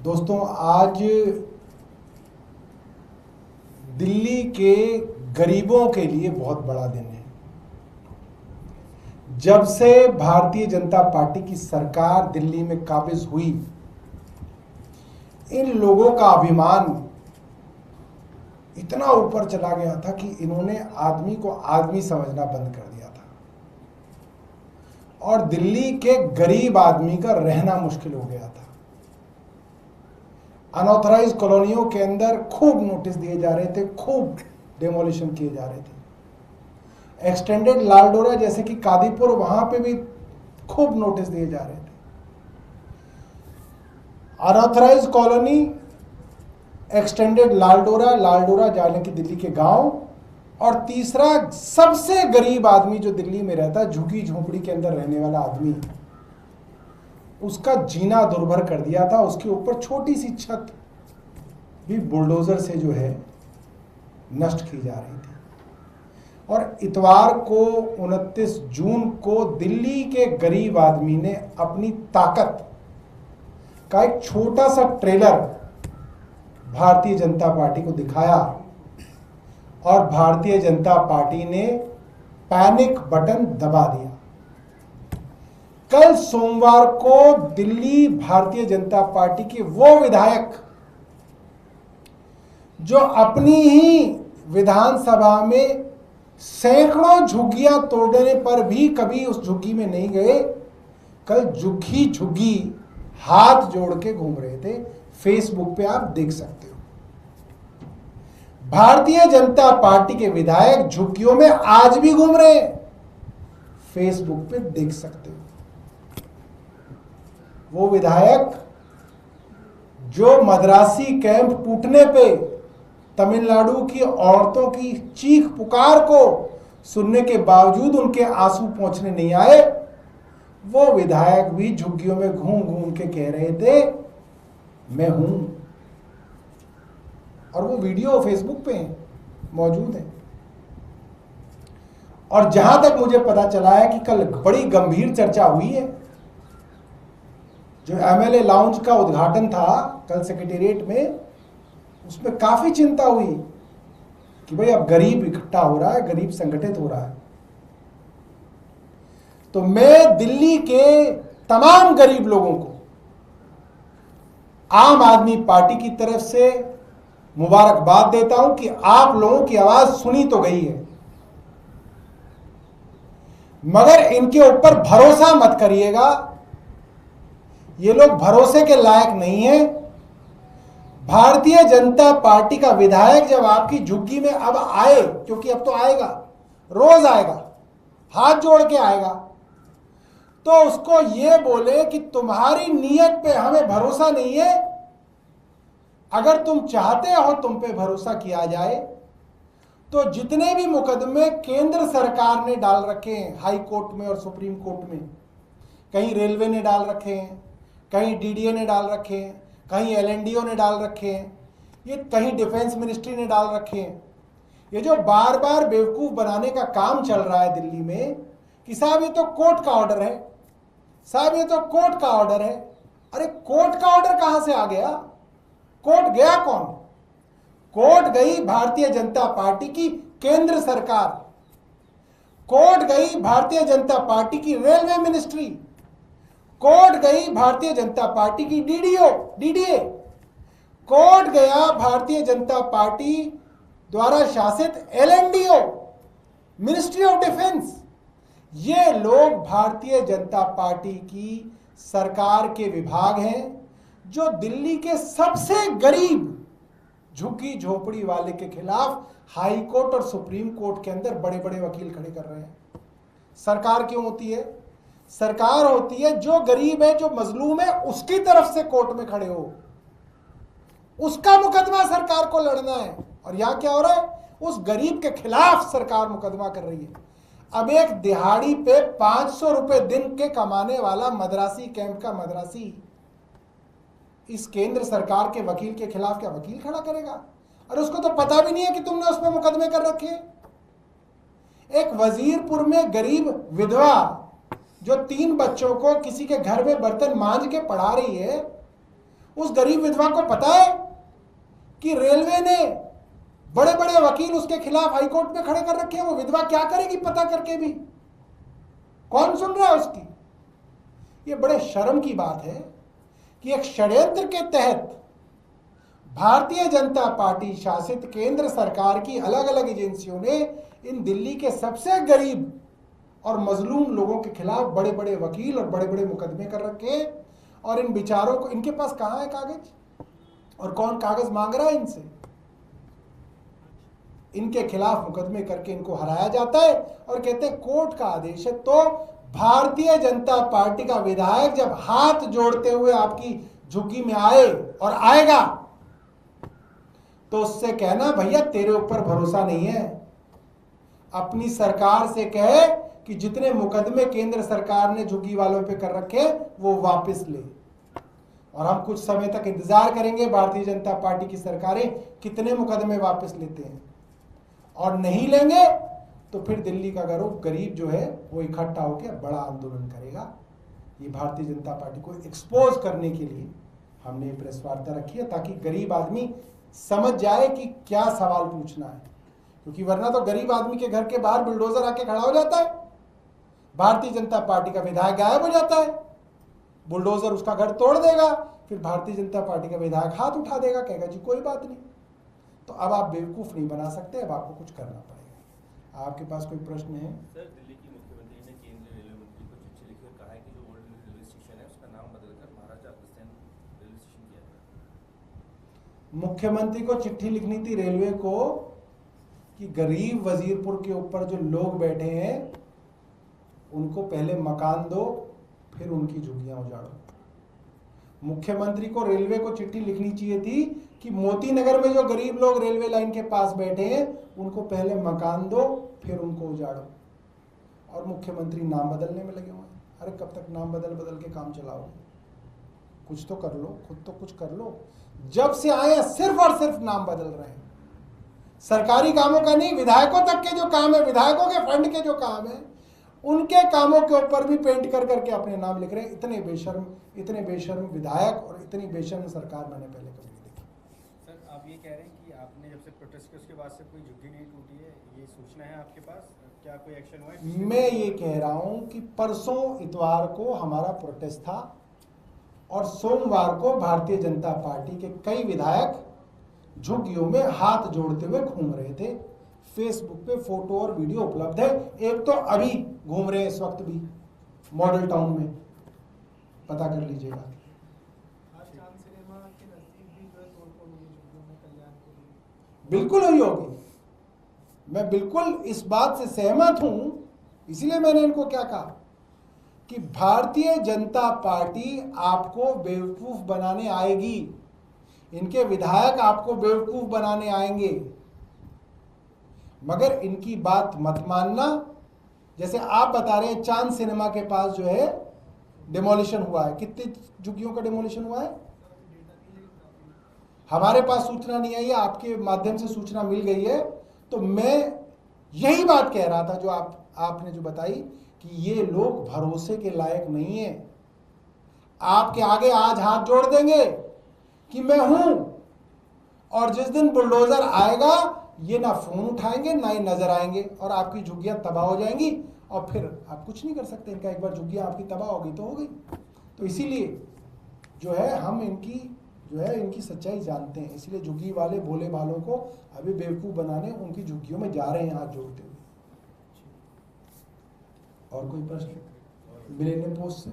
दोस्तों, आज दिल्ली के गरीबों के लिए बहुत बड़ा दिन है। जब से भारतीय जनता पार्टी की सरकार दिल्ली में काबिज हुई, इन लोगों का अभिमान इतना ऊपर चला गया था कि इन्होंने आदमी को आदमी समझना बंद कर दिया था और दिल्ली के गरीब आदमी का रहना मुश्किल हो गया था। अनऑथराइज्ड कॉलोनियों के अंदर खूब नोटिस दिए जा रहे थे, खूब डेमोलिशन किए जा रहे थे। एक्सटेंडेड लालडोरा जैसे कि कादीपुर, वहां पे भी खूब नोटिस दिए जा रहे थे। अनऑथराइज्ड कॉलोनी, एक्सटेंडेड लालडोरा, लालडोरा जाने की दिल्ली के गांव, और तीसरा सबसे गरीब आदमी जो दिल्ली में रहता, झुग्गी झोपड़ी के अंदर रहने वाला आदमी, उसका जीना दुर्भर कर दिया था। उसके ऊपर छोटी सी छत भी बुलडोजर से जो है नष्ट की जा रही थी। और इतवार को 29 जून को दिल्ली के गरीब आदमी ने अपनी ताकत का एक छोटा सा ट्रेलर भारतीय जनता पार्टी को दिखाया और भारतीय जनता पार्टी ने पैनिक बटन दबा दिया। कल सोमवार को दिल्ली भारतीय जनता पार्टी के वो विधायक जो अपनी ही विधानसभा में सैकड़ों झुग्गियां तोड़ने पर भी कभी उस झुग्गी में नहीं गए, कल झुग्गी झुग्गी हाथ जोड़ के घूम रहे थे। फेसबुक पे आप देख सकते हो। भारतीय जनता पार्टी के विधायक झुग्गियों में आज भी घूम रहे हैं, फेसबुक पे देख सकते हो। वो विधायक जो मद्रासी कैंप टूटने पे तमिलनाडु की औरतों की चीख पुकार को सुनने के बावजूद उनके आंसू पहुंचने नहीं आए, वो विधायक भी झुग्गियों में घूम घूम के कह रहे थे मैं हूं। और वो वीडियो फेसबुक पे मौजूद है। और जहां तक मुझे पता चला है कि कल बड़ी गंभीर चर्चा हुई है। जो एमएलए लाउंज का उद्घाटन था कल सेक्रेटेरिएट में, उसमें काफी चिंता हुई कि भाई अब गरीब इकट्ठा हो रहा है, गरीब संगठित हो रहा है। तो मैं दिल्ली के तमाम गरीब लोगों को आम आदमी पार्टी की तरफ से मुबारकबाद देता हूं कि आप लोगों की आवाज सुनी तो गई है, मगर इनके ऊपर भरोसा मत करिएगा। ये लोग भरोसे के लायक नहीं है। भारतीय जनता पार्टी का विधायक जब आपकी झुग्गी में अब आए, क्योंकि अब तो आएगा, रोज आएगा, हाथ जोड़ के आएगा, तो उसको ये बोले कि तुम्हारी नीयत पे हमें भरोसा नहीं है। अगर तुम चाहते हो तुम पे भरोसा किया जाए तो जितने भी मुकदमे केंद्र सरकार ने डाल रखे हैं हाई कोर्ट में और सुप्रीम कोर्ट में, कहीं रेलवे ने डाल रखे हैं, कहीं डीडीए ने डाल रखे हैं, कहीं एलएनडीओ ने डाल रखे हैं, ये कहीं डिफेंस मिनिस्ट्री ने डाल रखे हैं। ये जो बार बार बेवकूफ बनाने का काम चल रहा है दिल्ली में कि साहब ये तो कोर्ट का ऑर्डर है, साहब ये तो कोर्ट का ऑर्डर है। अरे कोर्ट का ऑर्डर कहां से आ गया? कोर्ट गया कौन? कोर्ट गई भारतीय जनता पार्टी की केंद्र सरकार, कोर्ट गई भारतीय जनता पार्टी की रेलवे मिनिस्ट्री, कोर्ट गई भारतीय जनता पार्टी की डीडीए, कोर्ट गया भारतीय जनता पार्टी द्वारा शासित एलएनडीओ, मिनिस्ट्री ऑफ डिफेंस। ये लोग भारतीय जनता पार्टी की सरकार के विभाग हैं जो दिल्ली के सबसे गरीब झुग्गी झोपड़ी वाले के खिलाफ हाई कोर्ट और सुप्रीम कोर्ट के अंदर बड़े बड़े वकील खड़े कर रहे हैं। सरकार क्यों होती है? सरकार होती है जो गरीब है, जो मजलूम है, उसकी तरफ से कोर्ट में खड़े हो, उसका मुकदमा सरकार को लड़ना है। और यहां क्या हो रहा है? उस गरीब के खिलाफ सरकार मुकदमा कर रही है। अब एक दिहाड़ी पे 500 रुपए दिन के कमाने वाला मद्रासी कैंप का मद्रासी इस केंद्र सरकार के वकील के खिलाफ क्या वकील खड़ा करेगा? अरे उसको तो पता भी नहीं है कि तुमने उस पर मुकदमे कर रखे। एक वजीरपुर में गरीब विधवा जो 3 बच्चों को किसी के घर में बर्तन मांज के पढ़ा रही है, उस गरीब विधवा को पता है कि रेलवे ने बड़े बड़े वकील उसके खिलाफ हाईकोर्ट में खड़े कर रखे हैं? वो विधवा क्या करेगी पता करके भी? कौन सुन रहा है उसकी? ये बड़े शर्म की बात है कि एक षड्यंत्र के तहत भारतीय जनता पार्टी शासित केंद्र सरकार की अलग अलग एजेंसियों ने इन दिल्ली के सबसे गरीब और मजलूम लोगों के खिलाफ बड़े बड़े वकील और बड़े बड़े मुकदमे कर रखे, और इन बेचारों को, इनके पास कहां है कागज, और कौन कागज मांग रहा है इनसे? इनके खिलाफ मुकदमे करके इनको हराया जाता है और कहते हैं कोर्ट का आदेश है। तो भारतीय जनता पार्टी का विधायक जब हाथ जोड़ते हुए आपकी झुग्गी में आए और आएगा, तो उससे कहना भैया तेरे ऊपर भरोसा नहीं है। अपनी सरकार से कहे कि जितने मुकदमे केंद्र सरकार ने झुग्गी वालों पे कर रखे वो वापस ले, और हम कुछ समय तक इंतजार करेंगे भारतीय जनता पार्टी की सरकारें कितने मुकदमे वापस लेते हैं, और नहीं लेंगे तो फिर दिल्ली का गरीब जो है वो इकट्ठा होकर बड़ा आंदोलन करेगा। ये भारतीय जनता पार्टी को एक्सपोज करने के लिए हमने ये प्रेस वार्ता रखी है, ताकि गरीब आदमी समझ जाए कि क्या सवाल पूछना है, क्योंकि वरना तो गरीब आदमी के घर के बाहर बुलडोजर आके खड़ा हो जाता है, भारतीय जनता पार्टी का विधायक गायब हो जाता है, बुलडोजर उसका घर तोड़ देगा, फिर भारतीय जनता पार्टी का विधायक हाथ उठा देगा, कहेगा जी कोई बात नहीं। तो अब आप बेवकूफ नहीं बना सकते, अब आपको कुछ करना पड़ेगा। आपके पास कोई प्रश्न है? सर, दिल्ली की मुख्यमंत्री ने केंद्रीय रेलवे मंत्री को चिट्ठी लिखी और कहा है कि जो ओल्ड रेलवे स्टेशन है उसका नाम बदलकर महाराजा अग्रसेन रेलवे स्टेशन किया जाए। मुख्यमंत्री को चिट्ठी लिखनी थी रेलवे को कि गरीब वजीरपुर के ऊपर जो लोग बैठे हैं उनको पहले मकान दो, फिर उनकी झुग्गियां उजाड़ो। मुख्यमंत्री को रेलवे को चिट्ठी लिखनी चाहिए थी कि मोती नगर में जो गरीब लोग रेलवे लाइन के पास बैठे हैं उनको पहले मकान दो, फिर उनको उजाड़ो। और मुख्यमंत्री नाम बदलने में लगे हुए हैं। अरे कब तक नाम बदल बदल के काम चलाओगे? कुछ तो कर लो, खुद तो कुछ कर लो। जब से आए सिर्फ और सिर्फ नाम बदल रहे हैं, सरकारी कामों का नहीं, विधायकों तक के जो काम है, विधायकों के फंड के जो काम है, उनके कामों के ऊपर भी पेंट कर करके अपने नाम लिख रहे हैं। इतने बेशर्म विधायक और इतनी बेशर्म सरकार मैंने पहले कभी नहीं देखी। सर, आप ये कह रहे हैं कि आपने जब से प्रोटेस्ट किया उसके बाद से कोई झुग्गी नहीं टूटी है, ये सूचना है आपके पास? क्या कोई एक्शन हुआ है? मैं ये कह रहा हूं कि परसों इतवार को हमारा प्रोटेस्ट था और सोमवार को भारतीय जनता पार्टी के कई विधायक झुग्गियों में हाथ जोड़ते हुए घूम रहे थे। फेसबुक पे फोटो और वीडियो उपलब्ध है। एक तो अभी घूम रहे हैं इस वक्त भी मॉडल टाउन में, पता कर लीजिएगा। बिल्कुल हुई होगी, मैं बिल्कुल इस बात से सहमत हूं। इसीलिए मैंने इनको क्या कहा कि भारतीय जनता पार्टी आपको बेवकूफ बनाने आएगी, इनके विधायक आपको बेवकूफ बनाने आएंगे, मगर इनकी बात मत मानना। जैसे आप बता रहे हैं चांद सिनेमा के पास जो है डिमोलिशन हुआ है, कितनी झुग्गियों का डिमोलिशन हुआ है? हमारे पास सूचना नहीं आई है, आपके माध्यम से सूचना मिल गई है। तो मैं यही बात कह रहा था जो आपने जो बताई कि ये लोग भरोसे के लायक नहीं है। आपके आगे आज हाथ जोड़ देंगे कि मैं हूं, और जिस दिन बुलडोजर आएगा ये ना फोन उठाएंगे ना ही नजर आएंगे, और आपकी झुग्गियां तबाह हो जाएंगी, और फिर आप कुछ नहीं कर सकते। इनका एक बार झुग्गियां आपकी तबाह हो गई तो हो गई। तो इसीलिए जो है हम इनकी सच्चाई जानते हैं, इसलिए झुग्गी वाले भोले भालों को अभी बेवकूफ बनाने उनकी झुग्गियों में जा रहे हैं हाथ जोड़ते हुए। और कोई प्रश्न मिलेनियम पोस्ट से?